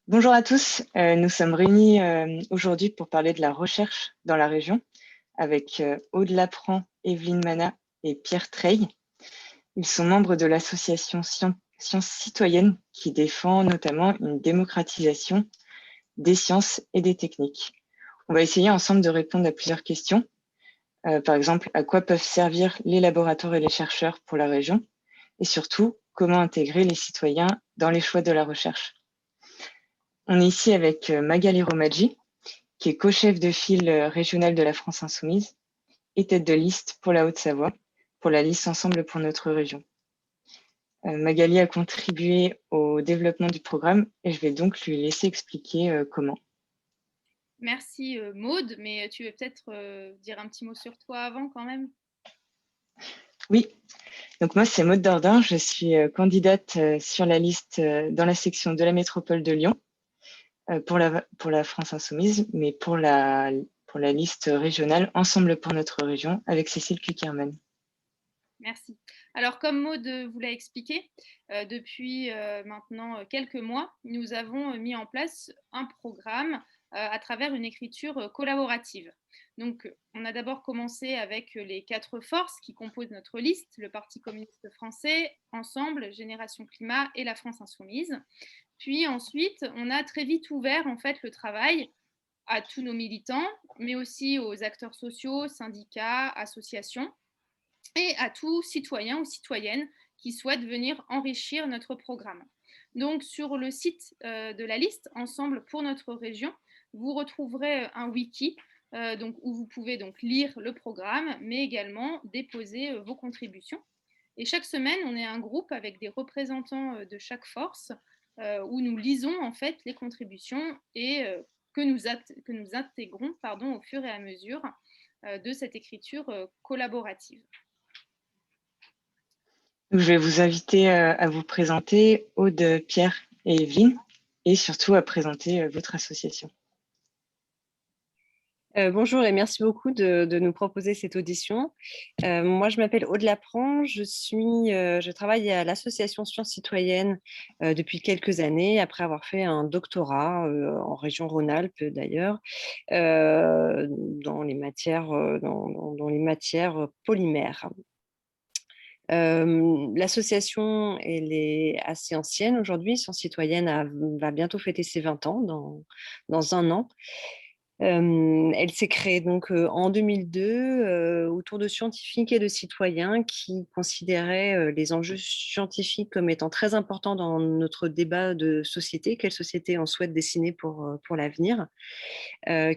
Bonjour à tous, nous sommes réunis aujourd'hui pour parler de la recherche dans la région avec Aude Lapran, Evelyne Mana et Pierre Treille. Ils sont membres de l'association Sciences Citoyennes qui défend notamment une démocratisation des sciences et des techniques. On va essayer ensemble de répondre à plusieurs questions. Par exemple, à quoi peuvent servir les laboratoires et les chercheurs pour la région? Et surtout, comment intégrer les citoyens dans les choix de la recherche? On est ici avec Magali Romaggi, qui est co-chef de file régionale de la France Insoumise et tête de liste pour la Haute-Savoie, pour la liste Ensemble pour notre région. Magali a contribué au développement du programme et je vais donc lui laisser expliquer comment. Merci Maude, mais tu veux peut-être dire un petit mot sur toi avant quand même? Oui, donc moi c'est Maude Dordain, je suis candidate sur la liste dans la section de la métropole de Lyon pour la France Insoumise, mais pour la liste régionale Ensemble pour notre région avec Cécile Kuckerman. Merci. Alors, comme Maude vous l'a expliqué, depuis maintenant quelques mois, nous avons mis en place un programme à travers une écriture collaborative. Donc, on a d'abord commencé avec les 4 forces qui composent notre liste, le Parti communiste français, Ensemble, Génération Climat et la France Insoumise. Puis ensuite, on a très vite ouvert en fait le travail à tous nos militants, mais aussi aux acteurs sociaux, syndicats, associations, et à tout citoyen ou citoyenne qui souhaite venir enrichir notre programme. Donc sur le site de la liste Ensemble pour notre région, vous retrouverez un wiki où vous pouvez donc lire le programme, mais également déposer vos contributions. Et chaque semaine, on est un groupe avec des représentants de chaque force où nous lisons en fait les contributions et que nous intégrons au fur et à mesure de cette écriture collaborative. Je vais vous inviter à vous présenter, Aude, Pierre et Evelyne, et surtout à présenter votre association. Bonjour et merci beaucoup de nous proposer cette audition. Moi, je m'appelle Aude Lapran, je travaille à l'association Sciences Citoyennes depuis quelques années, après avoir fait un doctorat en région Rhône-Alpes d'ailleurs, dans les matières, dans les matières polymères. L'association, elle est assez ancienne aujourd'hui. Sciences Citoyennes va bientôt fêter ses 20 ans dans un an. Elle s'est créée donc en 2002 autour de scientifiques et de citoyens qui considéraient les enjeux scientifiques comme étant très importants dans notre débat de société, quelle société on souhaite dessiner pour l'avenir,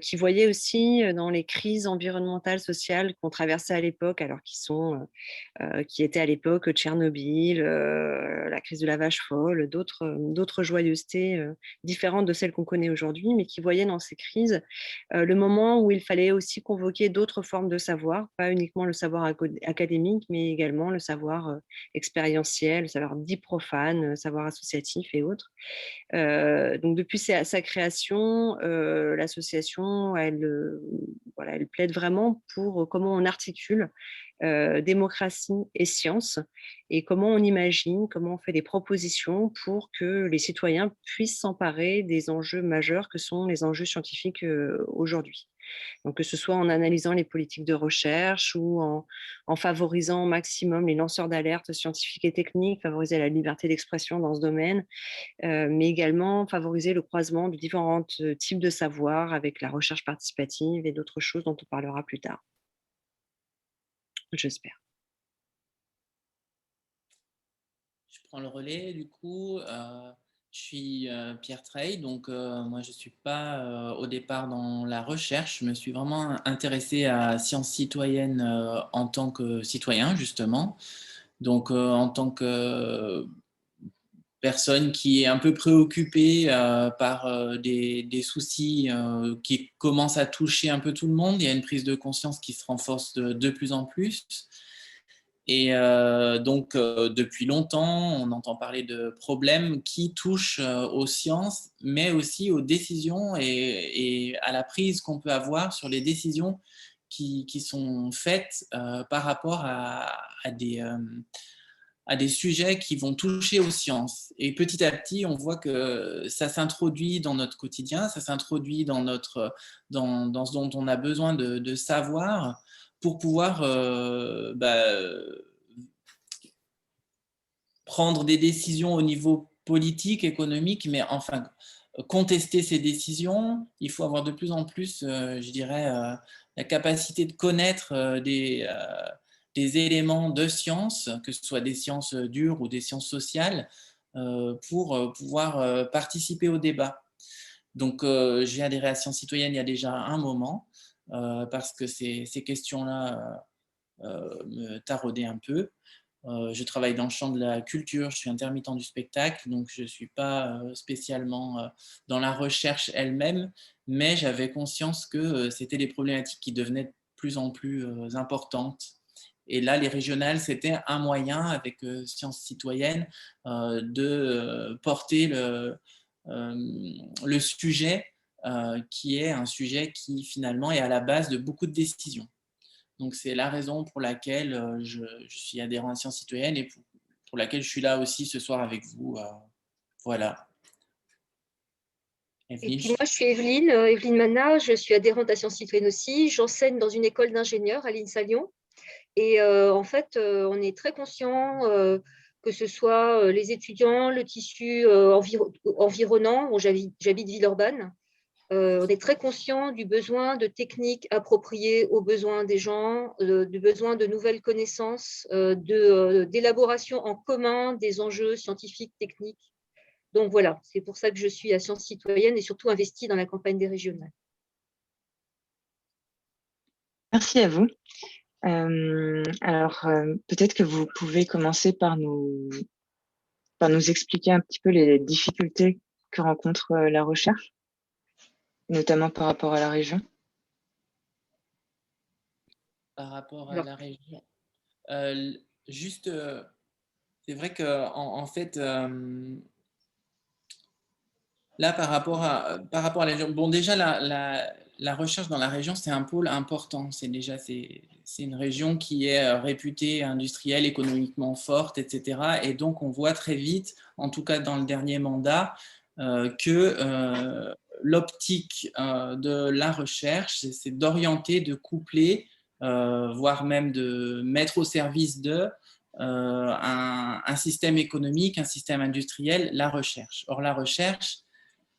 qui voyaient aussi dans les crises environnementales, sociales qu'on traversait à l'époque, alors qui étaient à l'époque Tchernobyl, la crise de la vache folle, d'autres joyeusetés différentes de celles qu'on connaît aujourd'hui, mais qui voyaient dans ces crises le moment où il fallait aussi convoquer d'autres formes de savoir, pas uniquement le savoir académique, mais également le savoir expérientiel, le savoir dit profane, le savoir associatif et autres. Donc depuis sa création, l'association, voilà, elle plaide vraiment pour comment on articule démocratie et science, et comment on imagine, comment on fait des propositions pour que les citoyens puissent s'emparer des enjeux majeurs que sont les enjeux scientifiques aujourd'hui. Donc, que ce soit en analysant les politiques de recherche ou en favorisant au maximum les lanceurs d'alerte scientifiques et techniques, favoriser la liberté d'expression dans ce domaine, mais également favoriser le croisement de différents types de savoirs avec la recherche participative et d'autres choses dont on parlera plus tard, j'espère. Je prends le relais du coup. Je suis Pierre Treille, donc moi je ne suis pas au départ dans la recherche. Je me suis vraiment intéressé à sciences citoyennes en tant que citoyen justement. Donc en tant que personne qui est un peu préoccupée par des soucis qui commencent à toucher un peu tout le monde. Il y a une prise de conscience qui se renforce de plus en plus. Et donc, depuis longtemps, on entend parler de problèmes qui touchent aux sciences, mais aussi aux décisions et à la prise qu'on peut avoir sur les décisions qui sont faites par rapport à à des sujets qui vont toucher aux sciences. Et petit à petit, on voit que ça s'introduit dans notre quotidien, ça s'introduit dans ce dont on a besoin de savoir pour pouvoir prendre des décisions au niveau politique, économique, mais enfin, contester ces décisions, il faut avoir de plus en plus, je dirais, la capacité de connaître des éléments de science, que ce soit des sciences dures ou des sciences sociales, pour pouvoir participer au débat. Donc, j'ai adhéré à Sciences citoyennes il y a déjà un moment, parce que ces questions-là me taraudaient un peu. Je travaille dans le champ de la culture, je suis intermittent du spectacle, donc je ne suis pas spécialement dans la recherche elle-même, mais j'avais conscience que c'était des problématiques qui devenaient de plus en plus importantes. Et là, les régionales, c'était un moyen, avec Sciences citoyennes, de porter le sujet, qui est un sujet qui finalement est à la base de beaucoup de décisions. Donc, c'est la raison pour laquelle je suis adhérent à Sciences citoyennes et pour laquelle je suis là aussi ce soir avec vous. Voilà. Et Evelyne. puis moi, je suis Evelyne Mana, je suis adhérente à Sciences citoyennes aussi. J'enseigne dans une école d'ingénieurs à l'INSA Lyon. Et en fait, on est très conscient que ce soit les étudiants, le tissu environnant, bon, j'habite Villeurbanne, on est très conscient du besoin de techniques appropriées aux besoins des gens, du besoin de nouvelles connaissances, d'élaboration en commun des enjeux scientifiques, techniques. Donc voilà, c'est pour ça que je suis à Sciences citoyennes et surtout investie dans la campagne des régionales. Merci à vous. Alors, peut-être que vous pouvez commencer par nous expliquer un petit peu les difficultés que rencontre la recherche, notamment par rapport à la région. Par rapport à la région, juste, c'est vrai en fait, là, par rapport à la région, bon, déjà, la recherche dans la région, c'est un pôle important. C'est une région qui est réputée industrielle, économiquement forte, etc. Et donc, on voit très vite, en tout cas dans le dernier mandat, que l'optique de la recherche, c'est d'orienter, de coupler, voire même de mettre au service de un système économique, un système industriel, la recherche. Or, la recherche,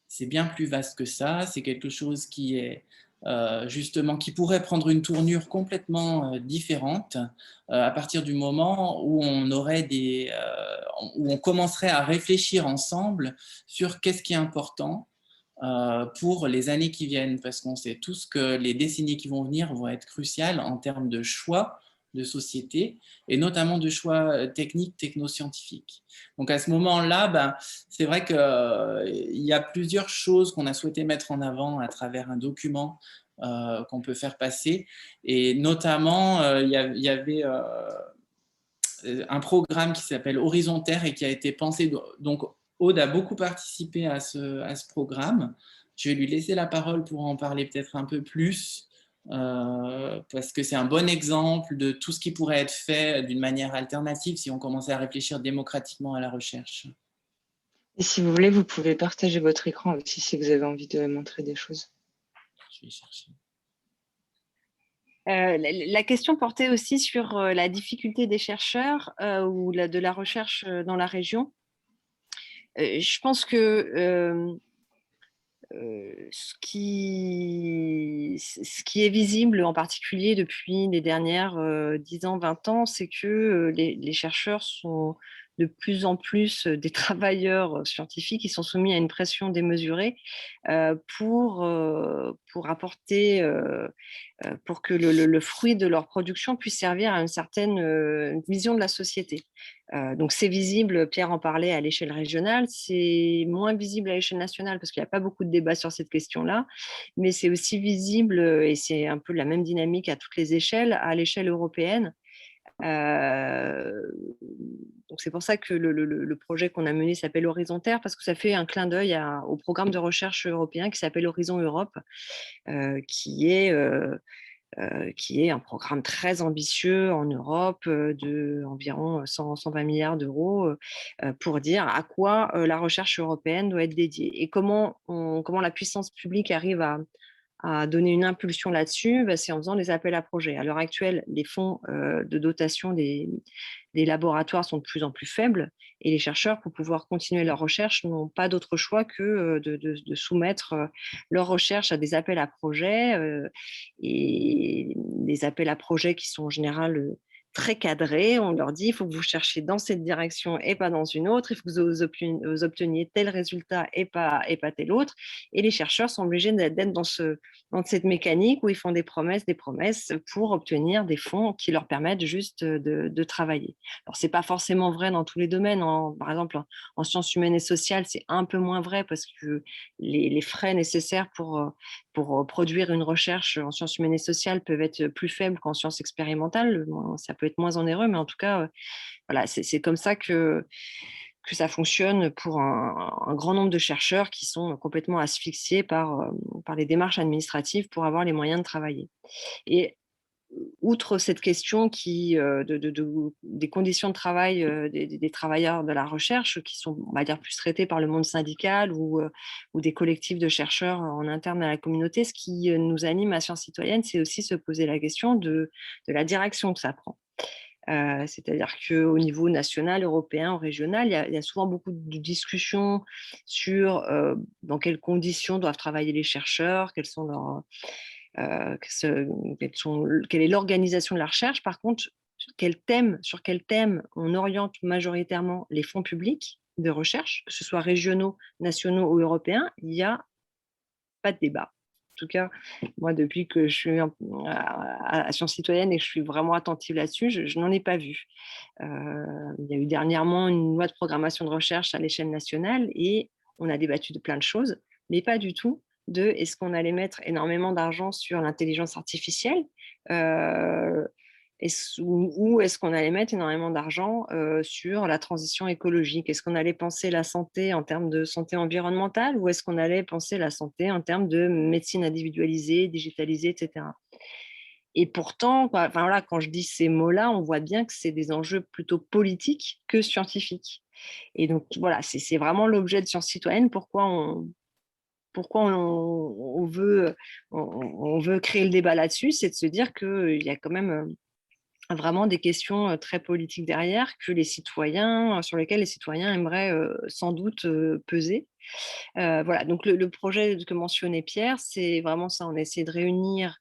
c'est bien plus vaste que ça. C'est quelque chose qui est justement qui pourrait prendre une tournure complètement différente à partir du moment où où on commencerait à réfléchir ensemble sur qu'est-ce qui est important pour les années qui viennent, parce qu'on sait tous que les décennies qui vont venir vont être cruciales en termes de choix de société et notamment de choix techniques, technoscientifiques. Donc à ce moment-là, c'est vrai qu'il y a plusieurs choses qu'on a souhaité mettre en avant à travers un document qu'on peut faire passer, et notamment il y avait un programme qui s'appelle Horizon Terre et qui a été pensé, donc Aude a beaucoup participé à ce programme. Je vais lui laisser la parole pour en parler peut-être un peu plus, parce que c'est un bon exemple de tout ce qui pourrait être fait d'une manière alternative si on commençait à réfléchir démocratiquement à la recherche. Et si vous voulez, vous pouvez partager votre écran aussi si vous avez envie de montrer des choses. Je vais chercher. La question portait aussi sur la difficulté des chercheurs ou de la recherche dans la région. Je pense que ce qui est visible en particulier depuis les dernières 10 ans, 20 ans, c'est que les chercheurs sont de plus en plus des travailleurs scientifiques qui sont soumis à une pression démesurée pour apporter, pour que le fruit de leur production puisse servir à une certaine vision de la société. Donc c'est visible, Pierre en parlait, à l'échelle régionale, c'est moins visible à l'échelle nationale parce qu'il n'y a pas beaucoup de débats sur cette question-là, mais c'est aussi visible, et c'est un peu la même dynamique à toutes les échelles, à l'échelle européenne. Donc c'est pour ça que le projet qu'on a mené s'appelle Horizon Terre, parce que ça fait un clin d'œil au programme de recherche européen qui s'appelle Horizon Europe, qui est qui est un programme très ambitieux en Europe de environ 120 milliards d'euros pour dire à quoi la recherche européenne doit être dédiée. Et comment la puissance publique arrive à donner une impulsion là-dessus, c'est en faisant des appels à projets. À l'heure actuelle, les fonds de dotation des laboratoires sont de plus en plus faibles et les chercheurs, pour pouvoir continuer leur recherche, n'ont pas d'autre choix que de soumettre leurs recherches à des appels à projets et des appels à projets qui sont en général très cadrés. On leur dit, il faut que vous cherchiez dans cette direction et pas dans une autre, il faut que vous obteniez tel résultat et pas tel autre. Et les chercheurs sont obligés d'être dans cette mécanique où ils font des promesses pour obtenir des fonds qui leur permettent juste de travailler. Alors, ce n'est pas forcément vrai dans tous les domaines. Par exemple, en sciences humaines et sociales, c'est un peu moins vrai parce que les frais nécessaires pour produire une recherche en sciences humaines et sociales peuvent être plus faibles qu'en sciences expérimentales. Ça peut être moins onéreux, mais en tout cas, voilà, c'est comme ça que ça fonctionne pour un grand nombre de chercheurs qui sont complètement asphyxiés par les démarches administratives pour avoir les moyens de travailler. Et outre cette question des conditions de travail des travailleurs de la recherche, qui sont, on va dire, plus traitées par le monde syndical ou des collectifs de chercheurs en interne à la communauté, ce qui nous anime à Sciences Citoyennes, c'est aussi se poser la question de la direction que ça prend. C'est-à-dire qu'au niveau national, européen ou régional, il y a souvent beaucoup de discussions sur dans quelles conditions doivent travailler les chercheurs, quelles sont leurs quelle est l'organisation de la recherche. Par contre, sur quel thème on oriente majoritairement les fonds publics de recherche, que ce soit régionaux, nationaux ou européens, il n'y a pas de débat. En tout cas, moi, depuis que je suis à Sciences Citoyennes et que je suis vraiment attentive là-dessus, je n'en ai pas vu. Il y a eu dernièrement une loi de programmation de recherche à l'échelle nationale et on a débattu de plein de choses, mais pas du tout de est-ce qu'on allait mettre énormément d'argent sur l'intelligence artificielle ou est-ce qu'on allait mettre énormément d'argent sur la transition écologique. Est-ce qu'on allait penser la santé en termes de santé environnementale ou est-ce qu'on allait penser la santé en termes de médecine individualisée, digitalisée, etc. Et pourtant, voilà, quand je dis ces mots-là, on voit bien que c'est des enjeux plutôt politiques que scientifiques. Et donc, voilà, c'est vraiment l'objet de Sciences Citoyennes. Pourquoi on veut créer le débat là-dessus, c'est de se dire qu'il y a quand même vraiment des questions très politiques derrière sur lesquelles les citoyens aimeraient sans doute peser. Voilà, donc le projet que mentionnait Pierre, c'est vraiment ça, on a essayé de réunir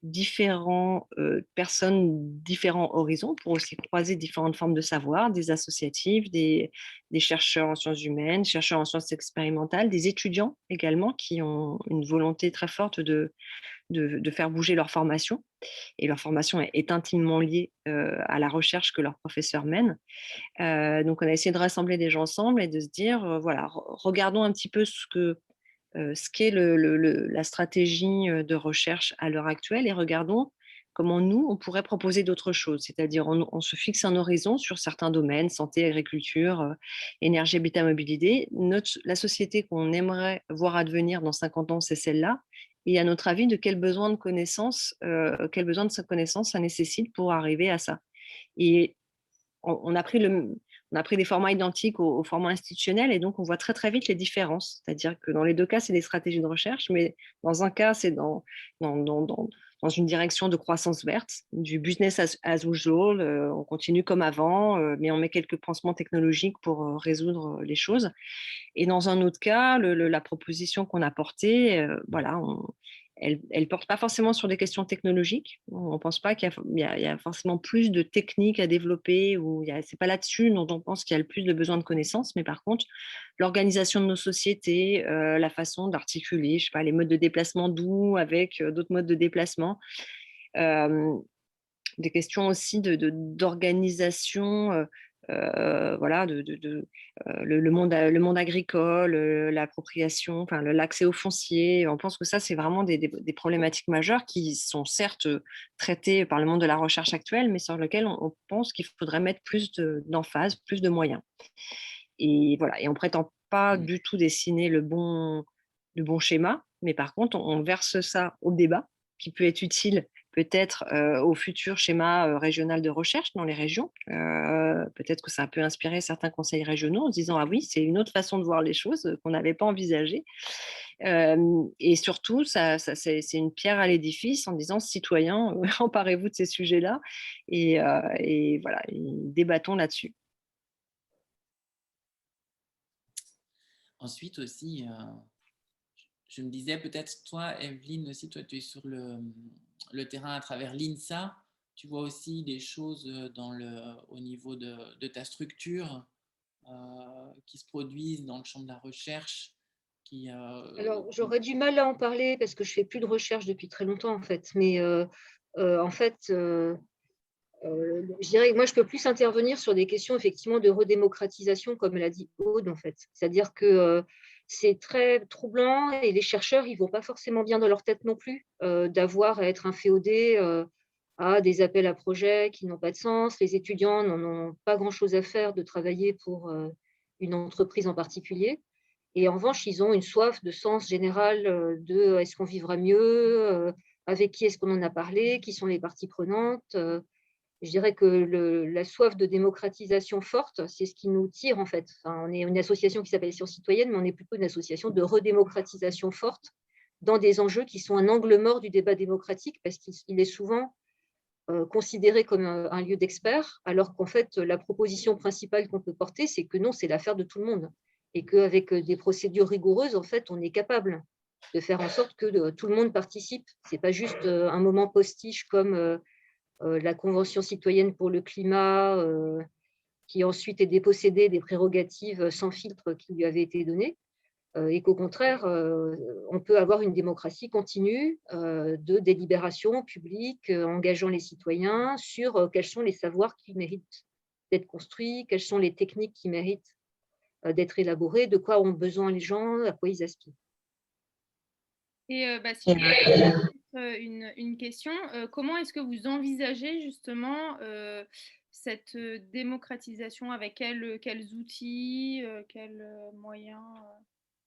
différentes personnes, différents horizons pour aussi croiser différentes formes de savoir, des associatifs, des chercheurs en sciences humaines, chercheurs en sciences expérimentales, des étudiants également qui ont une volonté très forte de faire bouger leur formation. Et leur formation est intimement liée à la recherche que leurs professeurs mènent. Donc, on a essayé de rassembler des gens ensemble et de se dire, voilà, regardons un petit peu ce qu'est la stratégie de recherche à l'heure actuelle et regardons comment nous, on pourrait proposer d'autres choses. C'est-à-dire, on se fixe un horizon sur certains domaines, santé, agriculture, énergie, habitat, mobilité. La société qu'on aimerait voir advenir dans 50 ans, c'est celle-là. Et à notre avis, de quel besoin de connaissance ça nécessite pour arriver à ça. Et on a pris des formats identiques au format institutionnel et donc on voit très très vite les différences. C'est-à-dire que dans les deux cas, c'est des stratégies de recherche, mais dans un cas, c'est dans une direction de croissance verte, du business as usual, on continue comme avant, mais on met quelques pansements technologiques pour résoudre les choses. Et dans un autre cas, la proposition qu'on a portée, voilà, elle ne porte pas forcément sur des questions technologiques. On ne pense pas qu'il y a forcément plus de techniques à développer, ou ce n'est pas là-dessus dont on pense qu'il y a le plus de besoin de connaissances, mais par contre, l'organisation de nos sociétés, la façon d'articuler, je sais pas, les modes de déplacement doux avec d'autres modes de déplacement, des questions aussi d'organisation, voilà, le monde agricole, l'appropriation, enfin, l'accès au foncier. On pense que ça, c'est vraiment des problématiques majeures qui sont certes traitées par le monde de la recherche actuelle, mais sur lesquelles on pense qu'il faudrait mettre plus d'emphase, plus de moyens. Et voilà, et on ne prétend pas du tout dessiner le bon schéma, mais par contre, on verse ça au débat qui peut être utile peut-être au futur schéma régional de recherche dans les régions. Peut-être que ça peut inspirer certains conseils régionaux en se disant, ah oui, c'est une autre façon de voir les choses qu'on n'avait pas envisagées. Et surtout, c'est une pierre à l'édifice en disant, citoyens, emparez-vous de ces sujets-là et voilà, et débattons là-dessus. Ensuite aussi, je me disais peut-être toi, Evelyne, aussi, toi, tu es sur le terrain à travers l'INSA. Tu vois aussi des choses au niveau de ta structure qui se produisent dans le champ de la recherche. Alors, j'aurais du mal à en parler parce que je fais plus de recherche depuis très longtemps, en fait. Mais en fait, je dirais que moi, je peux plus intervenir sur des questions effectivement de redémocratisation, comme l'a dit Aude, en fait. C'est-à-dire que c'est très troublant et les chercheurs, ils vont pas forcément bien dans leur tête non plus d'avoir à être inféodés à des appels à projets qui n'ont pas de sens. Les étudiants n'en ont pas grand-chose à faire de travailler pour une entreprise en particulier. Et en revanche, ils ont une soif de sens général de est-ce qu'on vivra mieux, avec qui est-ce qu'on en a parlé, qui sont les parties prenantes. Je dirais que la soif de démocratisation forte, c'est ce qui nous tire en fait. Enfin, on est une association qui s'appelle Sciences citoyennes, mais on est plutôt une association de redémocratisation forte dans des enjeux qui sont un angle mort du débat démocratique parce qu'il est souvent considéré comme un lieu d'experts, alors qu'en fait, la proposition principale qu'on peut porter, c'est que non, c'est l'affaire de tout le monde. Et qu'avec des procédures rigoureuses, en fait, on est capable de faire en sorte que tout le monde participe. Ce n'est pas juste un moment postiche comme la Convention citoyenne pour le climat, qui ensuite est dépossédée des prérogatives sans filtre qui lui avaient été données, et qu'au contraire, on peut avoir une démocratie continue de délibération publique, engageant les citoyens sur quels sont les savoirs qui méritent d'être construits, quelles sont les techniques qui méritent d'être élaborées, de quoi ont besoin les gens, à quoi ils aspirent. Et si une question, comment est-ce que vous envisagez justement cette démocratisation, avec quels outils, quels moyens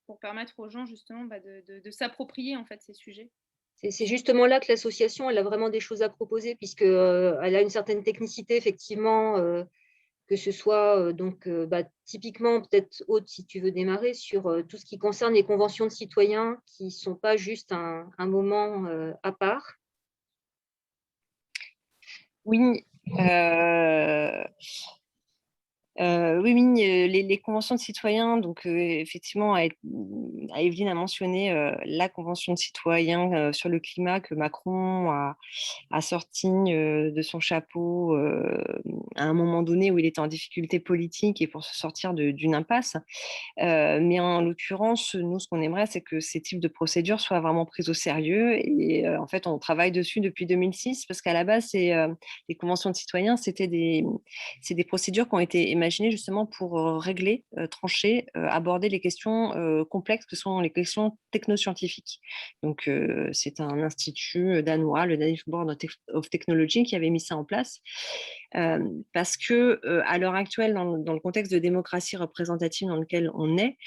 pour permettre aux gens justement de s'approprier en fait ces sujets? C'est justement là que l'association elle a vraiment des choses à proposer, puisqu'elle a une certaine technicité, effectivement, que ce soit donc, typiquement, peut-être Aude, si tu veux démarrer, sur tout ce qui concerne les conventions de citoyens qui ne sont pas juste un moment à part. Oui, oui, les conventions de citoyens, donc effectivement, Evelyne a mentionné la convention de citoyens sur le climat que Macron a sorti de son chapeau à un moment donné où il était en difficulté politique et pour se sortir d'une impasse. Mais en l'occurrence, nous, ce qu'on aimerait, c'est que ces types de procédures soient vraiment prises au sérieux. Et en fait, on travaille dessus depuis 2006 parce qu'à la base, les conventions de citoyens, c'est des procédures qui ont été imaginées justement pour régler, trancher, aborder les questions complexes que sont les questions technoscientifiques. Donc, c'est un institut danois, le Danish Board of Technology, qui avait mis ça en place. Parce que à l'heure actuelle, dans le contexte de démocratie représentative dans lequel on est,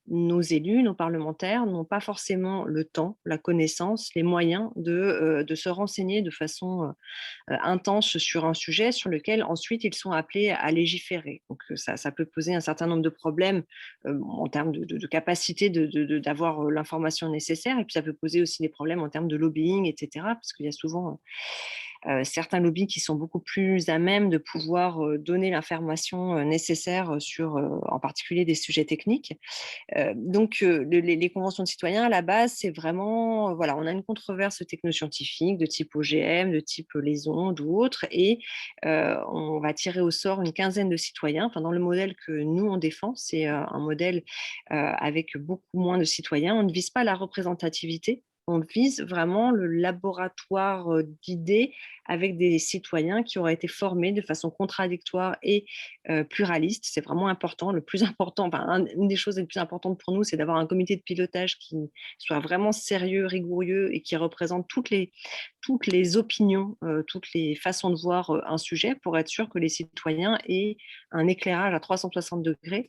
nos élus, nos parlementaires n'ont pas forcément le temps, la connaissance, les moyens de se renseigner de façon intense sur un sujet sur lequel ensuite ils sont appelés à légiférer. Donc ça peut poser un certain nombre de problèmes en termes de capacité d'avoir l'information nécessaire, et puis ça peut poser aussi des problèmes en termes de lobbying, etc., parce qu'il y a souvent certains lobbies qui sont beaucoup plus à même de pouvoir donner l'information nécessaire sur, en particulier, des sujets techniques. Donc, les conventions de citoyens, à la base, c'est vraiment, voilà, on a une controverse technoscientifique de type OGM, de type les ondes ou autres, et on va tirer au sort une quinzaine de citoyens. Enfin, dans le modèle que nous, on défend, c'est un modèle avec beaucoup moins de citoyens. On ne vise pas la représentativité. On vise vraiment le laboratoire d'idées avec des citoyens qui auraient été formés de façon contradictoire et pluraliste. C'est vraiment important. Le plus important, enfin, une des choses les plus importantes pour nous, c'est d'avoir un comité de pilotage qui soit vraiment sérieux, rigoureux et qui représente toutes les opinions, toutes les façons de voir un sujet, pour être sûr que les citoyens aient un éclairage à 360 degrés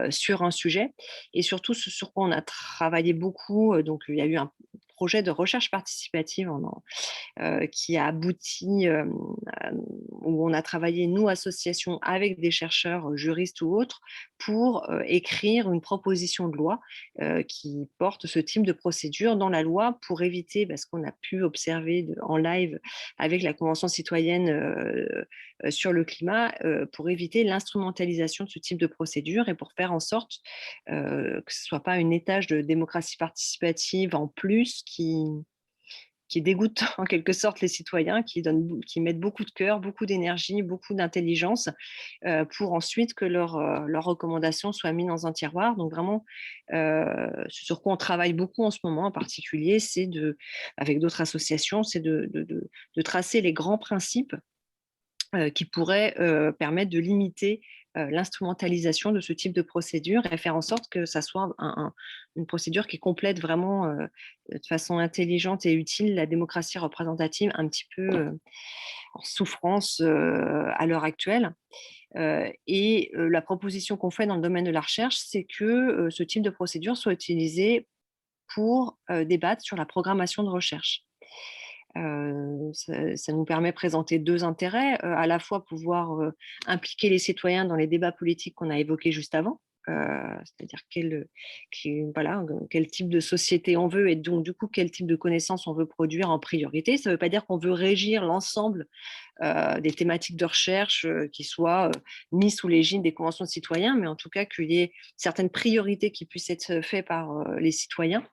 sur un sujet. Et surtout, ce sur quoi on a travaillé beaucoup, donc il y a eu un projet de recherche participative qui a abouti, où on a travaillé, nous, associations, avec des chercheurs, juristes ou autres, pour écrire une proposition de loi qui porte ce type de procédure dans la loi pour éviter, parce qu'on a pu observer en live avec la Convention citoyenne sur le climat, pour éviter l'instrumentalisation de ce type de procédure et pour faire en sorte que ce ne soit pas un étage de démocratie participative en plus qui dégoûte en quelque sorte les citoyens, qui mettent beaucoup de cœur, beaucoup d'énergie, beaucoup d'intelligence pour ensuite que leurs recommandations soient mises dans un tiroir. Donc vraiment, ce sur quoi on travaille beaucoup en ce moment en particulier, c'est avec d'autres associations, c'est de tracer les grands principes qui pourraient permettre de limiter l'instrumentalisation de ce type de procédure et faire en sorte que ça soit une procédure qui complète vraiment de façon intelligente et utile la démocratie représentative un petit peu en souffrance à l'heure actuelle. La proposition qu'on fait dans le domaine de la recherche, c'est que ce type de procédure soit utilisé pour débattre sur la programmation de recherche. Ça nous permet de présenter deux intérêts, à la fois pouvoir impliquer les citoyens dans les débats politiques qu'on a évoqués juste avant, c'est-à-dire quel type de société on veut et donc du coup quel type de connaissances on veut produire en priorité. Ça ne veut pas dire qu'on veut régir l'ensemble des thématiques de recherche qui soient mises sous l'égide des conventions de citoyens, mais en tout cas qu'il y ait certaines priorités qui puissent être faites par les citoyens.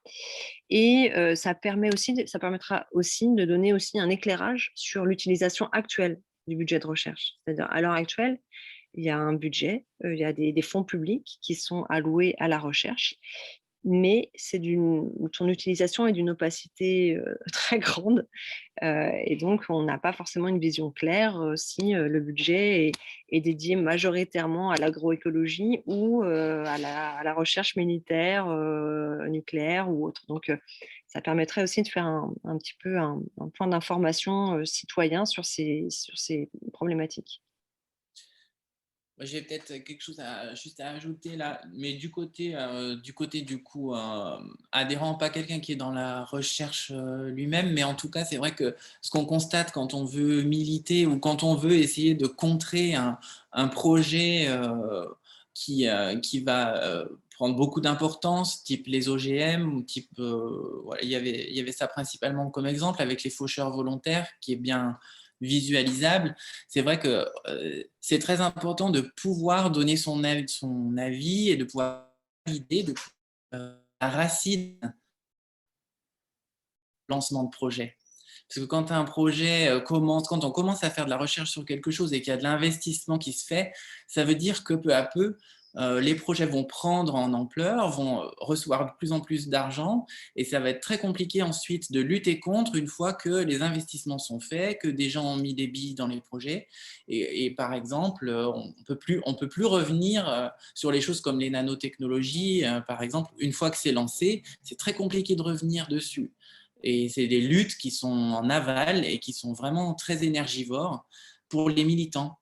Et ça permettra aussi de donner aussi un éclairage sur l'utilisation actuelle du budget de recherche. C'est-à-dire, à l'heure actuelle, il y a un budget, il y a des fonds publics qui sont alloués à la recherche, mais son utilisation est d'une opacité très grande. Et donc, on n'a pas forcément une vision claire si le budget est dédié majoritairement à l'agroécologie ou à la recherche militaire, nucléaire ou autre. Donc, ça permettrait aussi de faire un petit peu un point d'information citoyen sur ces problématiques. J'ai peut-être quelque chose juste à ajouter là, mais du côté du coup adhérent, pas quelqu'un qui est dans la recherche lui-même, mais en tout cas c'est vrai que ce qu'on constate quand on veut militer ou quand on veut essayer de contrer un projet qui va prendre beaucoup d'importance, type les OGM ou type voilà, il y avait ça principalement comme exemple avec les faucheurs volontaires, qui est bien visualisable. C'est vrai que c'est très important de pouvoir donner son avis et de pouvoir valider la racine du lancement de projet. Parce que quand un projet quand on commence à faire de la recherche sur quelque chose et qu'il y a de l'investissement qui se fait, ça veut dire que peu à peu, les projets vont prendre en ampleur, vont recevoir de plus en plus d'argent et ça va être très compliqué ensuite de lutter contre une fois que les investissements sont faits, que des gens ont mis des billes dans les projets. Et par exemple, on peut plus revenir sur les choses comme les nanotechnologies. Par exemple, une fois que c'est lancé, c'est très compliqué de revenir dessus. Et c'est des luttes qui sont en aval et qui sont vraiment très énergivores pour les militants.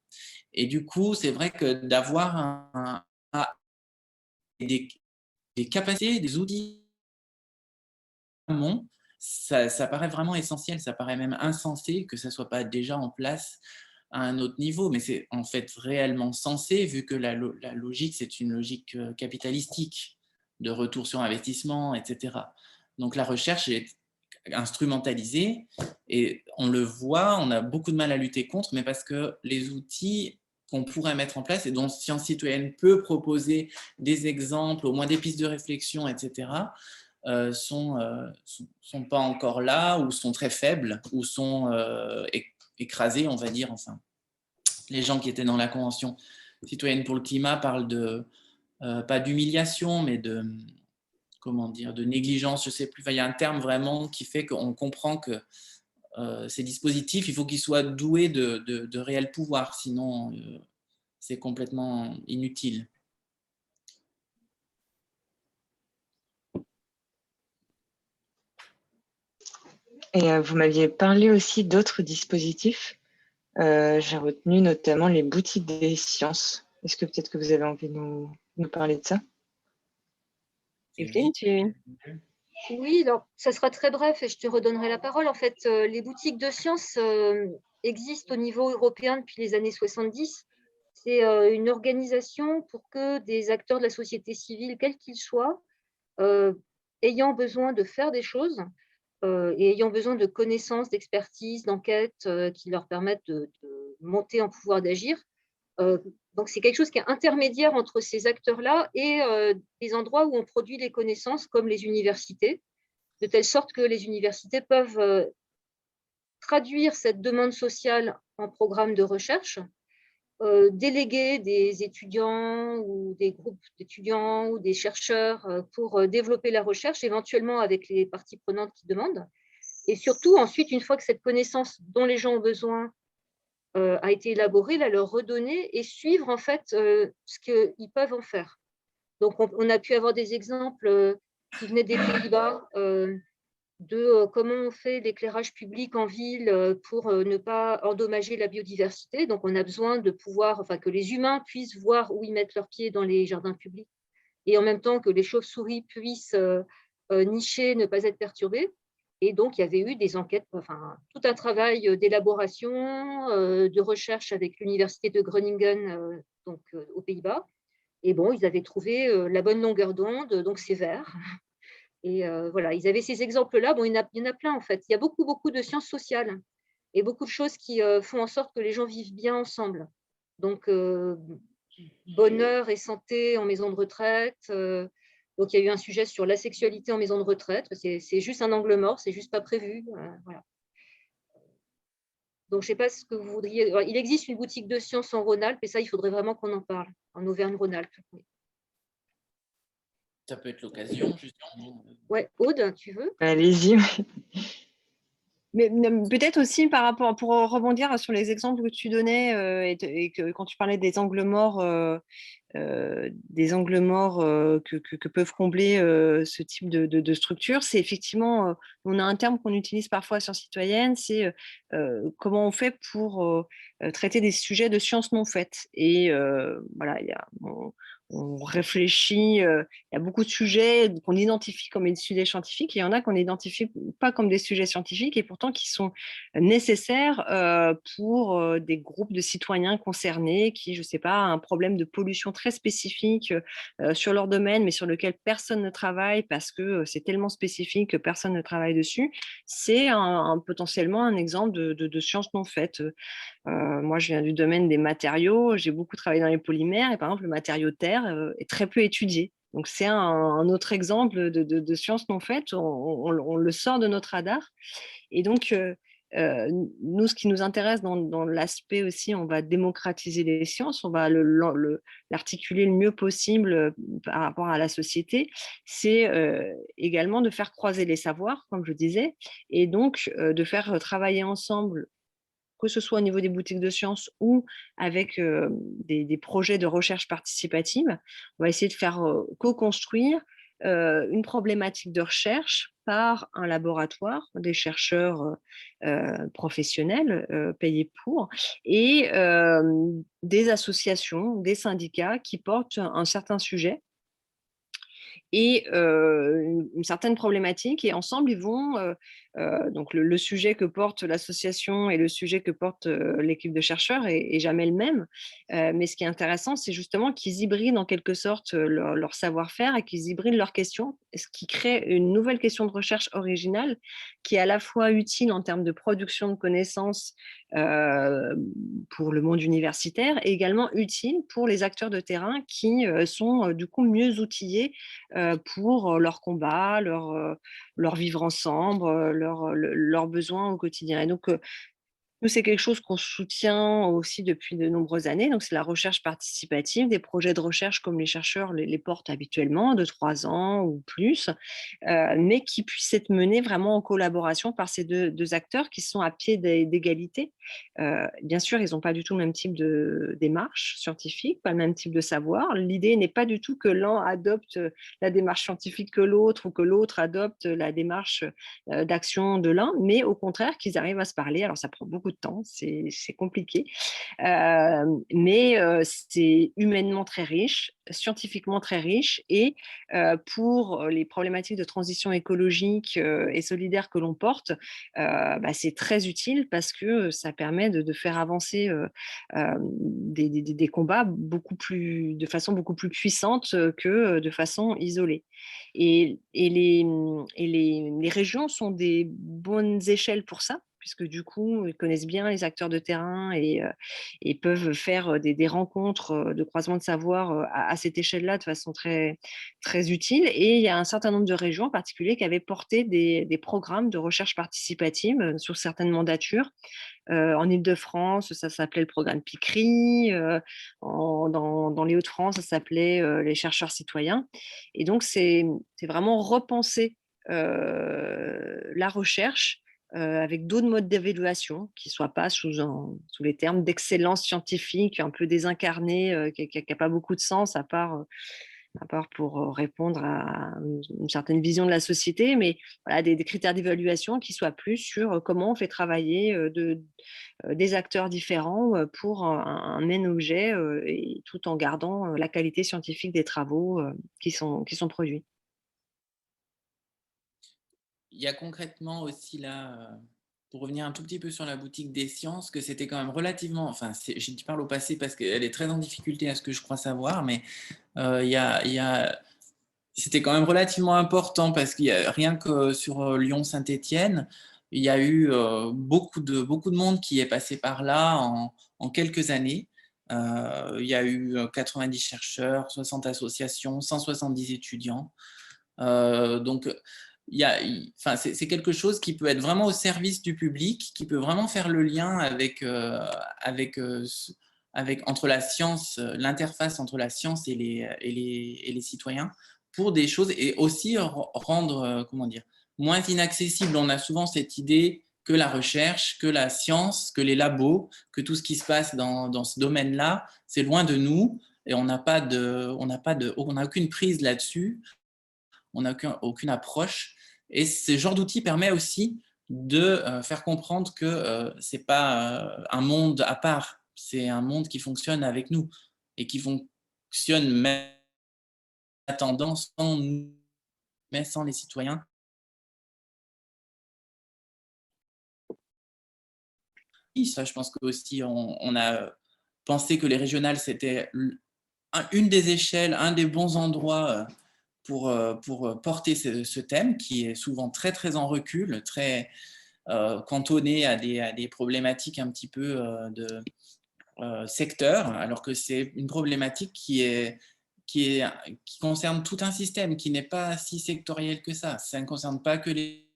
Et du coup, c'est vrai que d'avoir des capacités, des outils, ça paraît vraiment essentiel, ça paraît même insensé que ça ne soit pas déjà en place à un autre niveau, mais c'est en fait réellement sensé vu que la logique, c'est une logique capitalistique de retour sur investissement, etc. Donc la recherche est instrumentalisée et on le voit, on a beaucoup de mal à lutter contre, mais parce que les outils qu'on pourrait mettre en place et dont Science Citoyenne peut proposer des exemples, au moins des pistes de réflexion, etc., sont pas encore là ou sont très faibles ou sont écrasés, on va dire. Enfin, les gens qui étaient dans la Convention citoyenne pour le climat parlent de, pas d'humiliation, mais de négligence, je sais plus. Enfin, il y a un terme vraiment qui fait qu'on comprend que ces dispositifs, il faut qu'ils soient doués de réel pouvoir, sinon c'est complètement inutile. Et vous m'aviez parlé aussi d'autres dispositifs. J'ai retenu notamment les boutiques des sciences. Est-ce que peut-être que vous avez envie de nous parler de ça? Evelyne, Oui, alors ça sera très bref et je te redonnerai la parole. En fait, les boutiques de sciences existent au niveau européen depuis les années 70. C'est une organisation pour que des acteurs de la société civile, quels qu'ils soient, euh, ayant besoin de faire des choses et ayant besoin de connaissances, d'expertise, d'enquête qui leur permettent de monter en pouvoir d'agir. Euh, donc, c'est quelque chose qui est intermédiaire entre ces acteurs-là et des endroits où on produit les connaissances, comme les universités, de telle sorte que les universités peuvent traduire cette demande sociale en programme de recherche, déléguer des étudiants ou des groupes d'étudiants ou des chercheurs pour développer la recherche, éventuellement avec les parties prenantes qui demandent. Et surtout, ensuite, une fois que cette connaissance dont les gens ont besoin a été élaborée, la leur redonner et suivre en fait ce qu'ils peuvent en faire. Donc, on a pu avoir des exemples qui venaient des Pays-Bas de comment on fait l'éclairage public en ville pour ne pas endommager la biodiversité. Donc, on a besoin de pouvoir, enfin, que les humains puissent voir où ils mettent leurs pieds dans les jardins publics et en même temps que les chauves-souris puissent nicher, ne pas être perturbées. Et donc, il y avait eu des enquêtes, enfin, tout un travail d'élaboration, de recherche avec l'université de Groningen, donc aux Pays-Bas. Et bon, ils avaient trouvé la bonne longueur d'onde, donc c'est vert. Et voilà, ils avaient ces exemples-là. Bon, il y en a plein en fait. Il y a beaucoup, beaucoup de sciences sociales et beaucoup de choses qui font en sorte que les gens vivent bien ensemble. Donc, bonheur et santé en maison de retraite. Donc, il y a eu un sujet sur la sexualité en maison de retraite. C'est juste un angle mort, c'est juste pas prévu. Voilà. Donc, je ne sais pas ce que vous voudriez. Alors, il existe une boutique de sciences en Rhône-Alpes et ça, il faudrait vraiment qu'on en parle, en Auvergne-Rhône-Alpes. Ça peut être l'occasion, justement. Ouais, Aude, tu veux? Allez-y. Mais peut-être aussi par rapport, pour rebondir sur les exemples que tu donnais et que quand tu parlais des angles morts que peuvent combler ce type de structure, c'est effectivement, on a un terme qu'on utilise parfois sur Citoyenne, c'est comment on fait pour traiter des sujets de sciences non faites. Et voilà, on réfléchit, il y a beaucoup de sujets qu'on identifie comme des sujets scientifiques, et il y en a qu'on n'identifie pas comme des sujets scientifiques, et pourtant qui sont nécessaires pour des groupes de citoyens concernés qui, je ne sais pas, un problème de pollution très spécifique sur leur domaine, mais sur lequel personne ne travaille parce que c'est tellement spécifique que personne ne travaille dessus. C'est potentiellement un exemple de science non faite. Moi, je viens du domaine des matériaux, j'ai beaucoup travaillé dans les polymères, et par exemple, le matériau terre est très peu étudié. Donc, c'est un autre exemple de science non faite. On le sort de notre radar. Et donc, nous, ce qui nous intéresse dans l'aspect aussi, on va démocratiser les sciences, on va l'articuler le mieux possible par rapport à la société, c'est également de faire croiser les savoirs, comme je disais, et donc de faire travailler ensemble, que ce soit au niveau des boutiques de sciences ou avec des projets de recherche participative. On va essayer de faire co-construire une problématique de recherche par un laboratoire, des chercheurs professionnels payés pour, et des associations, des syndicats qui portent un certain sujet et une certaine problématique, et ensemble ils vont donc le sujet que porte l'association et le sujet que porte l'équipe de chercheurs est jamais le même, mais ce qui est intéressant, c'est justement qu'ils hybrident en quelque sorte leur savoir-faire et qu'ils hybrident leurs questions, ce qui crée une nouvelle question de recherche originale qui est à la fois utile en termes de production de connaissances pour le monde universitaire, et également utile pour les acteurs de terrain qui sont du coup mieux outillés pour leur combat, leur vivre ensemble, leurs besoins au quotidien. Et donc, nous, c'est quelque chose qu'on soutient aussi depuis de nombreuses années. Donc, c'est la recherche participative, des projets de recherche comme les chercheurs les portent habituellement, de 3 ans ou plus, mais qui puissent être menés vraiment en collaboration par ces deux acteurs qui sont à pied d'égalité. Bien sûr, ils n'ont pas du tout le même type de démarche scientifique, pas le même type de savoir. L'idée n'est pas du tout que l'un adopte la démarche scientifique que l'autre ou que l'autre adopte la démarche d'action de l'un, mais au contraire qu'ils arrivent à se parler. Alors, ça prend beaucoup de de temps, c'est compliqué. Mais c'est humainement très riche, scientifiquement très riche et pour les problématiques de transition écologique et solidaire que l'on porte, c'est très utile parce que ça permet de faire avancer des combats de façon beaucoup plus puissante que de façon isolée. Les régions sont des bonnes échelles pour ça, puisque du coup, ils connaissent bien les acteurs de terrain et peuvent faire des rencontres de croisement de savoir à cette échelle-là de façon très, très utile. Et il y a un certain nombre de régions en particulier qui avaient porté des programmes de recherche participative sur certaines mandatures. En Île-de-France, ça s'appelait le programme PICRI. Dans les Hauts-de-France, ça s'appelait les chercheurs citoyens. Et donc, c'est vraiment repenser la recherche avec d'autres modes d'évaluation qui ne soient pas sous les termes d'excellence scientifique un peu désincarnés, qui n'a pas beaucoup de sens à part pour répondre à une certaine vision de la société, mais voilà, des critères d'évaluation qui soient plus sur comment on fait travailler des acteurs différents pour un même objet et tout en gardant la qualité scientifique des travaux qui sont produits. Il y a concrètement aussi là, pour revenir un tout petit peu sur la boutique des sciences, que c'était quand même relativement, enfin, je parle au passé parce qu'elle est très en difficulté à ce que je crois savoir, mais c'était quand même relativement important parce qu'il y a rien que sur Lyon-Saint-Étienne, il y a eu beaucoup de monde qui est passé par là en quelques années. Il y a eu 90 chercheurs, 60 associations, 170 étudiants. Donc, c'est quelque chose qui peut être vraiment au service du public, qui peut vraiment faire le lien entre la science, l'interface entre la science et les citoyens pour des choses et aussi rendre, moins inaccessible. On a souvent cette idée que la recherche, que la science, que les labos, que tout ce qui se passe dans ce domaine-là, c'est loin de nous et on n'a aucune prise là-dessus. On n'a aucune approche. Et ce genre d'outil permet aussi de faire comprendre que ce n'est pas un monde à part, c'est un monde qui fonctionne avec nous et qui fonctionne même en attendant sans nous, mais sans les citoyens. Et ça, je pense qu'aussi, on a pensé que les régionales, c'était une des échelles, un des bons endroits pour porter ce thème qui est souvent très, très en recul, très cantonné à des problématiques un petit peu de secteur, alors que c'est une problématique qui concerne tout un système, qui n'est pas si sectoriel que ça. Ça ne concerne pas que les...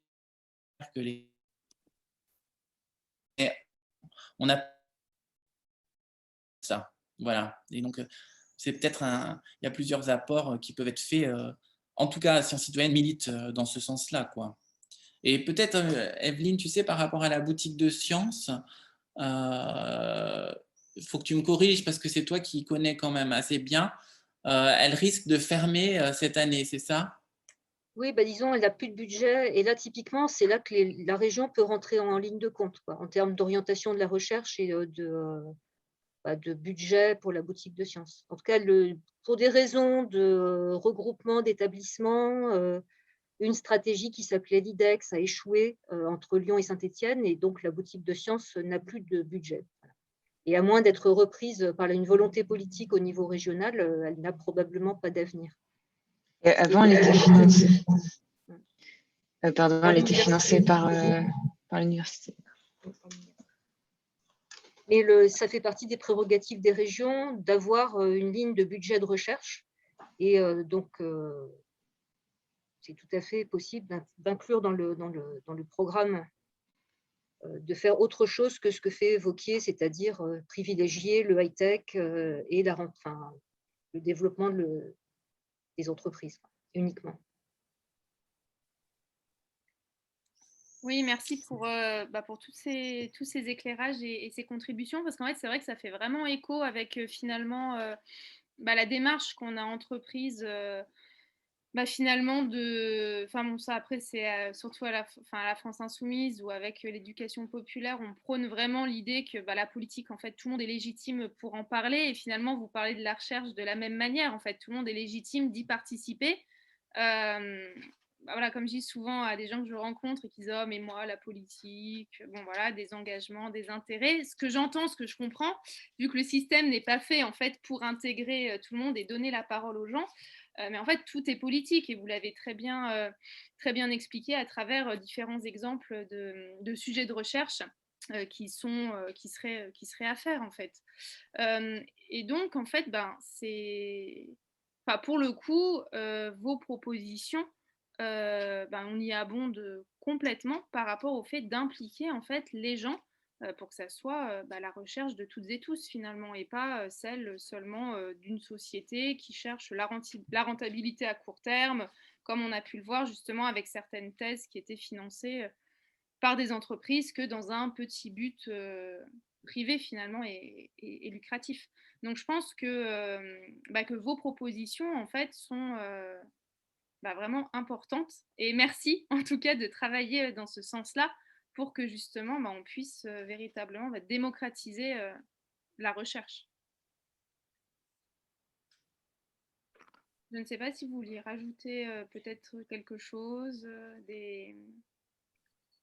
On a ça, voilà. Et donc, c'est peut-être il y a plusieurs apports qui peuvent être faits. En tout cas, Sciences Citoyennes milite dans ce sens-là, quoi. Et peut-être, Evelyne, tu sais, par rapport à la boutique de sciences, il faut que tu me corriges parce que c'est toi qui connais quand même assez bien. Elle risque de fermer cette année, c'est ça? Oui, disons, elle n'a plus de budget. Et là, typiquement, c'est là que la région peut rentrer en ligne de compte, quoi, en termes d'orientation de la recherche et de budget pour la boutique de sciences. En tout cas, pour des raisons de regroupement d'établissements, une stratégie qui s'appelait l'IDEX a échoué entre Lyon et Saint-Étienne, et donc la boutique de sciences n'a plus de budget. Voilà. Et à moins d'être reprise par une volonté politique au niveau régional, elle n'a probablement pas d'avenir. Avant, elle était financée. Elle était financée par l'université. Mais ça fait partie des prérogatives des régions d'avoir une ligne de budget de recherche. Et donc, c'est tout à fait possible d'inclure dans le programme de faire autre chose que ce que fait Vauquier, c'est-à-dire privilégier le high-tech et le développement des entreprises uniquement. Oui, merci pour tous ces éclairages et ces contributions, parce qu'en fait, c'est vrai que ça fait vraiment écho avec finalement la démarche qu'on a entreprise Finalement, ça après c'est surtout à la France insoumise ou avec l'éducation populaire, on prône vraiment l'idée que la politique, en fait, tout le monde est légitime pour en parler. Et finalement, vous parlez de la recherche de la même manière. En fait, tout le monde est légitime d'y participer. Voilà, comme je dis souvent à des gens que je rencontre et qui disent oh mais moi la politique, bon voilà, des engagements, des intérêts. Ce que j'entends, ce que je comprends, vu que le système n'est pas fait en fait pour intégrer tout le monde et donner la parole aux gens. Mais en fait, tout est politique et vous l'avez très bien expliqué à travers différents exemples de sujets de recherche qui seraient à faire en fait. Et donc, en fait, pour le coup, vos propositions, on y abonde complètement par rapport au fait d'impliquer en fait les gens pour que ça soit la recherche de toutes et tous finalement et pas celle seulement d'une société qui cherche la rentabilité à court terme, comme on a pu le voir justement avec certaines thèses qui étaient financées par des entreprises que dans un petit but privé finalement et lucratif. Donc je pense que vos propositions en fait sont vraiment importantes et merci en tout cas de travailler dans ce sens-là pour que justement on puisse véritablement démocratiser la recherche. Je ne sais pas si vous vouliez rajouter peut-être quelque chose,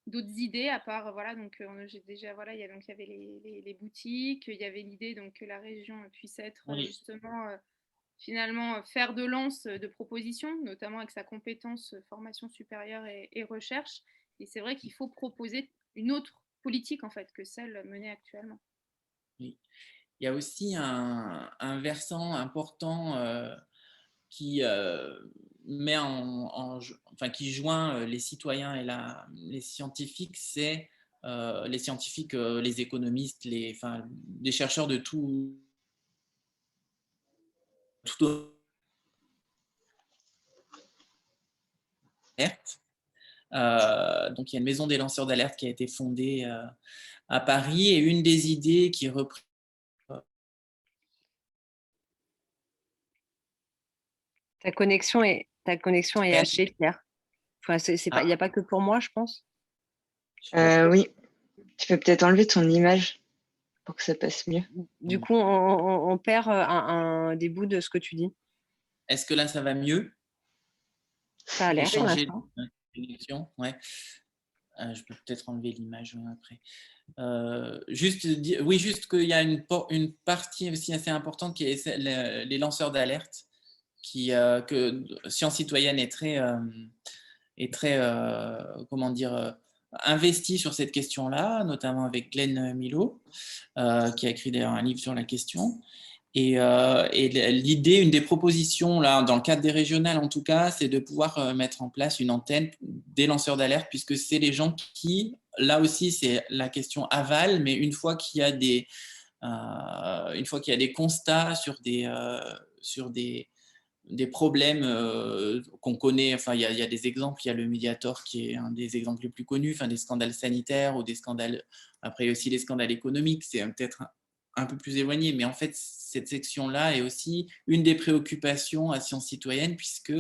d'autres idées à part voilà donc j'ai déjà voilà il y avait les boutiques, il y avait l'idée donc que la région puisse être Oui. justement finalement faire de lance de propositions, notamment avec sa compétence formation supérieure et recherche. Et c'est vrai qu'il faut proposer une autre politique en fait que celle menée actuellement. Oui. Il y a aussi un versant important qui met qui joint les citoyens et les scientifiques, c'est les scientifiques, les économistes, des chercheurs de tout alerte. Donc il y a une maison des lanceurs d'alerte qui a été fondée à Paris et une des idées qui reprend Ta connexion est hachée, Pierre. Enfin, il n'y a pas que pour moi, je pense. Oui, tu peux peut-être enlever ton image pour que ça passe mieux. Du coup, on perd des bouts de ce que tu dis. Est-ce que là, ça va mieux? Ça a l'air pour l'instant. Ouais. Je peux peut-être enlever l'image après. Juste qu'il y a une partie aussi assez importante qui est les lanceurs d'alerte, que Science Citoyenne est très comment dire, investi sur cette question-là, notamment avec Glenn Milo, qui a écrit d'ailleurs un livre sur la question. Et l'idée, une des propositions, là, dans le cadre des régionales en tout cas, c'est de pouvoir mettre en place une antenne des lanceurs d'alerte, puisque c'est les gens qui, là aussi, c'est la question aval, mais une fois qu'il y a des constats sur des problèmes qu'on connaît, enfin il y a des exemples, il y a le Mediator qui est un des exemples les plus connus, enfin des scandales sanitaires ou des scandales, après il y a aussi les scandales économiques, c'est peut-être un peu plus éloigné, mais en fait cette section-là est aussi une des préoccupations à Sciences Citoyennes, puisque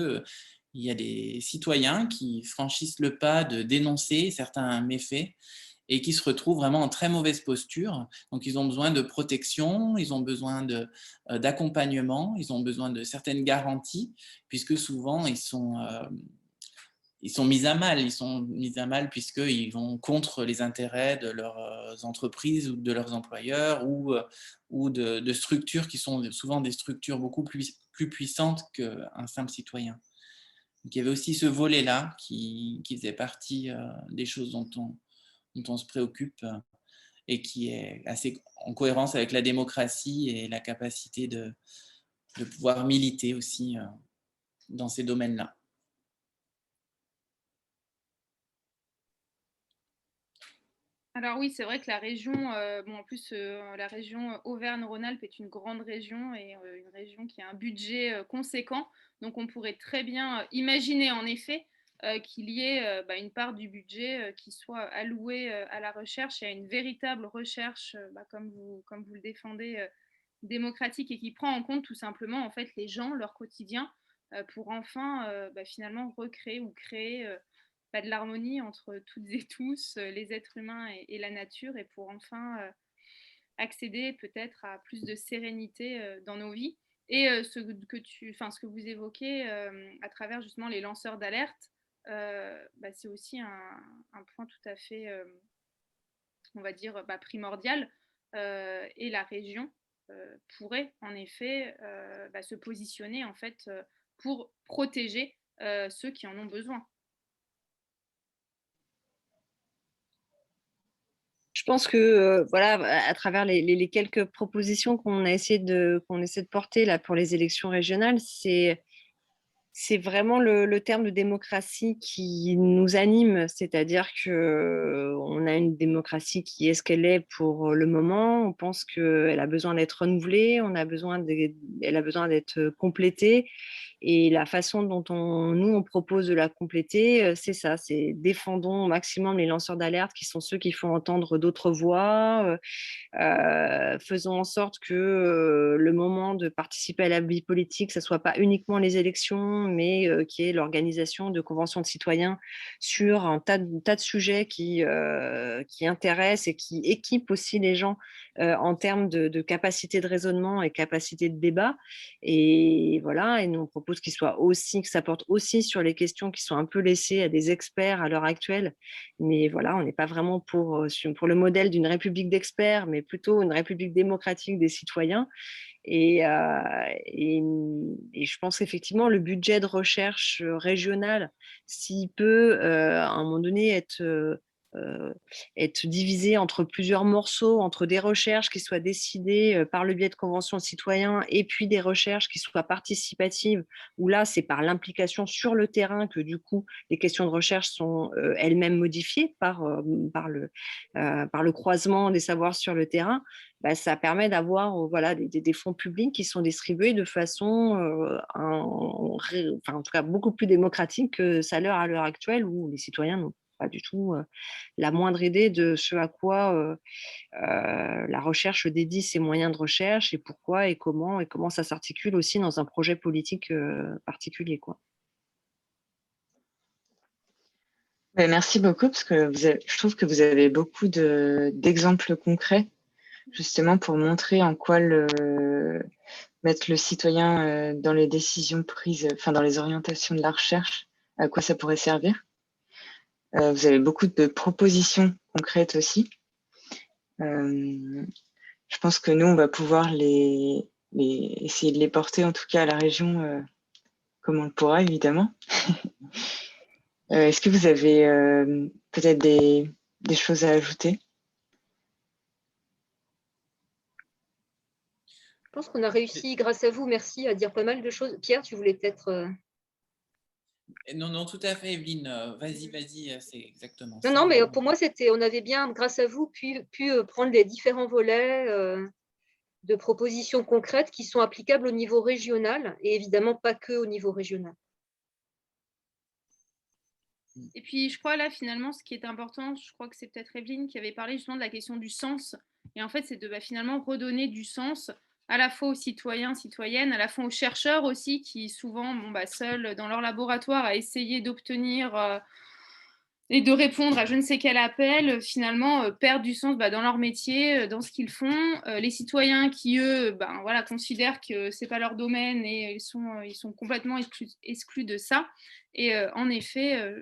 il y a des citoyens qui franchissent le pas de dénoncer certains méfaits et qui se retrouvent vraiment en très mauvaise posture. Donc, ils ont besoin de protection, ils ont besoin d'accompagnement, ils ont besoin de certaines garanties, puisque souvent, ils sont mis à mal. Ils sont mis à mal puisqu'ils vont contre les intérêts de leurs entreprises ou de leurs employeurs ou de structures qui sont souvent des structures beaucoup plus puissantes qu'un simple citoyen. Donc, il y avait aussi ce volet-là qui faisait partie des choses dont on se préoccupe et qui est assez en cohérence avec la démocratie et la capacité de pouvoir militer aussi dans ces domaines-là. Alors oui, c'est vrai que la région, en plus la région Auvergne-Rhône-Alpes est une grande région et une région qui a un budget conséquent. Donc on pourrait très bien imaginer en effet qu'il y ait une part du budget qui soit allouée à la recherche et à une véritable recherche, comme vous le défendez, démocratique et qui prend en compte tout simplement en fait les gens, leur quotidien, pour enfin finalement recréer ou créer de l'harmonie entre toutes et tous, les êtres humains et la nature, et pour enfin accéder peut-être à plus de sérénité dans nos vies. Et ce que vous évoquez à travers justement les lanceurs d'alerte, c'est aussi un point tout à fait, on va dire, primordial. Et la région pourrait en effet se positionner en fait pour protéger ceux qui en ont besoin. Je pense que voilà, à travers les quelques propositions qu'on essaie de porter là pour les élections régionales, c'est vraiment le terme de démocratie qui nous anime, c'est-à-dire qu'on a une démocratie qui est ce qu'elle est pour le moment. On pense qu'elle a besoin d'être renouvelée, elle a besoin d'être complétée. Et la façon dont on propose de la compléter, c'est ça, c'est défendons au maximum les lanceurs d'alerte qui sont ceux qui font entendre d'autres voix, faisons en sorte que le moment de participer à la vie politique, ce ne soit pas uniquement les élections, mais qu'il y ait l'organisation de conventions de citoyens sur un tas de sujets qui intéressent et qui équipent aussi les gens en termes de capacité de raisonnement et capacité de débat. Et voilà, et nous on propose que ça porte aussi sur les questions qui sont un peu laissées à des experts à l'heure actuelle. Mais voilà, on n'est pas vraiment pour le modèle d'une république d'experts, mais plutôt une république démocratique des citoyens. Et je pense qu'effectivement, le budget de recherche régional, s'il peut à un moment donné être divisé entre plusieurs morceaux, entre des recherches qui soient décidées par le biais de conventions de citoyens et puis des recherches qui soient participatives, où là, c'est par l'implication sur le terrain que du coup, les questions de recherche sont elles-mêmes modifiées par le croisement des savoirs sur le terrain. Ça permet d'avoir voilà, des fonds publics qui sont distribués de façon, en tout cas, beaucoup plus démocratique que ça l'est à l'heure actuelle, où les citoyens n'ont pas du tout la moindre idée de ce à quoi la recherche dédie ses moyens de recherche et pourquoi et comment ça s'articule aussi dans un projet politique particulier, quoi. Merci beaucoup, parce que je trouve que vous avez beaucoup d'exemples concrets, justement pour montrer en quoi mettre le citoyen dans les décisions prises, enfin dans les orientations de la recherche, à quoi ça pourrait servir. Vous avez beaucoup de propositions concrètes aussi. Je pense que nous, on va pouvoir essayer de les porter, en tout cas à la région, comme on le pourra, évidemment. Est-ce que vous avez peut-être des choses à ajouter? Je pense qu'on a réussi, grâce à vous, merci, à dire pas mal de choses. Pierre, tu voulais peut-être… Non, tout à fait, Evelyne. Vas-y, c'est exactement ça. Non, mais pour moi, on avait bien, grâce à vous, pu prendre les différents volets de propositions concrètes qui sont applicables au niveau régional et évidemment pas que au niveau régional. Et puis, je crois là, finalement, ce qui est important, je crois que c'est peut-être Evelyne qui avait parlé justement de la question du sens. Et en fait, c'est de finalement redonner du sens à la fois aux citoyens, citoyennes, à la fois aux chercheurs aussi, qui souvent, seuls dans leur laboratoire, à essayer d'obtenir et de répondre à je ne sais quel appel, finalement, perdent du sens dans leur métier, dans ce qu'ils font. Les citoyens qui, eux, considèrent que ce n'est pas leur domaine et ils sont complètement exclus de ça. Et en effet,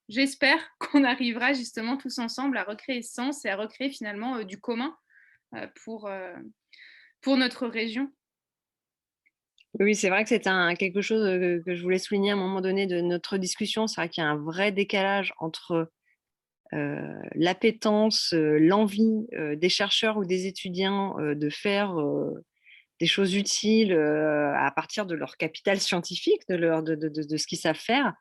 j'espère qu'on arrivera justement tous ensemble à recréer ce sens et à recréer finalement du commun pour notre région. Oui, c'est vrai que c'est quelque chose que je voulais souligner à un moment donné de notre discussion. C'est vrai qu'il y a un vrai décalage entre l'appétence, l'envie des chercheurs ou des étudiants de faire des choses utiles à partir de leur capital scientifique, de ce qu'ils savent faire,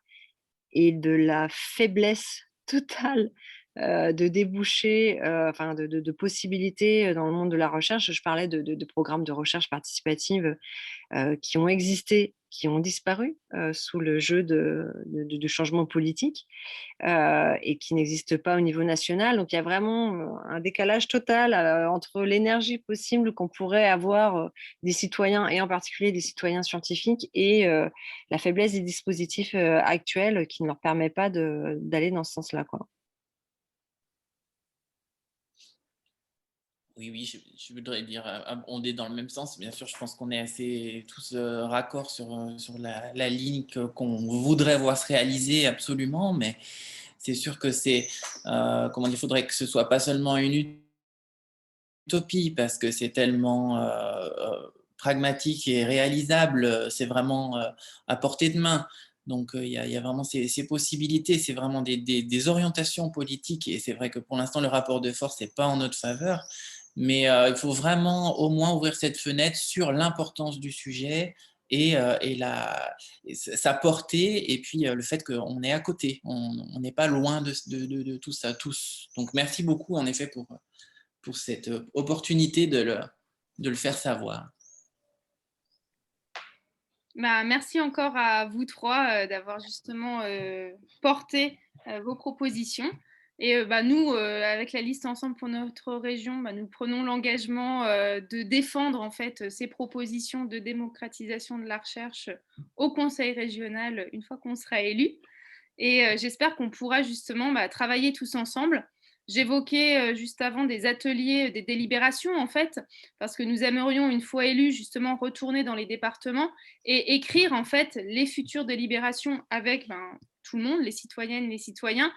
et de la faiblesse totale de débouchés, de possibilités dans le monde de la recherche. Je parlais de programmes de recherche participative qui ont existé qui ont disparu sous le jeu du changement politique et qui n'existent pas au niveau national. Donc, il y a vraiment un décalage total entre l'énergie possible qu'on pourrait avoir des citoyens, et en particulier des citoyens scientifiques, et la faiblesse des dispositifs actuels qui ne leur permet pas d'aller dans ce sens-là, quoi. Oui, je voudrais dire abonder dans le même sens. Bien sûr, je pense qu'on est assez tous raccord sur la ligne qu'on voudrait voir se réaliser absolument, mais c'est sûr que comment dire, il faudrait que ce soit pas seulement une utopie, parce que c'est tellement pragmatique et réalisable, c'est vraiment à portée de main. Donc, il y a vraiment ces possibilités, c'est vraiment des orientations politiques, et c'est vrai que pour l'instant, le rapport de force n'est pas en notre faveur, mais il faut vraiment au moins ouvrir cette fenêtre sur l'importance du sujet et sa portée, et puis le fait qu'on est à côté, on n'est pas loin de tout ça, tous. Donc, merci beaucoup, en effet, pour cette opportunité de le faire savoir. Merci encore à vous trois d'avoir justement porté vos propositions. Et nous, avec la liste Ensemble pour notre région, nous prenons l'engagement de défendre en fait ces propositions de démocratisation de la recherche au Conseil régional une fois qu'on sera élu. Et j'espère qu'on pourra justement travailler tous ensemble. J'évoquais juste avant des ateliers, des délibérations en fait, parce que nous aimerions, une fois élus, justement retourner dans les départements et écrire en fait les futures délibérations avec tout le monde, les citoyennes, les citoyens,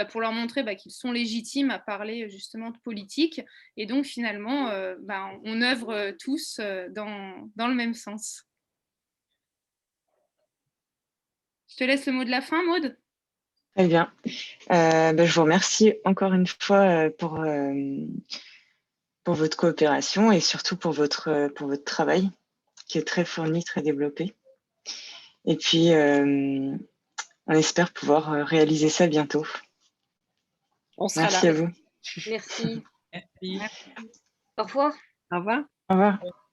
pour leur montrer qu'ils sont légitimes à parler justement de politique. Et donc finalement, on œuvre tous dans le même sens. Je te laisse le mot de la fin, Maude. Très bien. Je vous remercie encore une fois pour votre coopération et surtout pour votre travail qui est très fourni, très développé. Et puis, on espère pouvoir réaliser ça bientôt. On sera Merci là. à vous. Merci. Merci. Au revoir. Au revoir. Au revoir.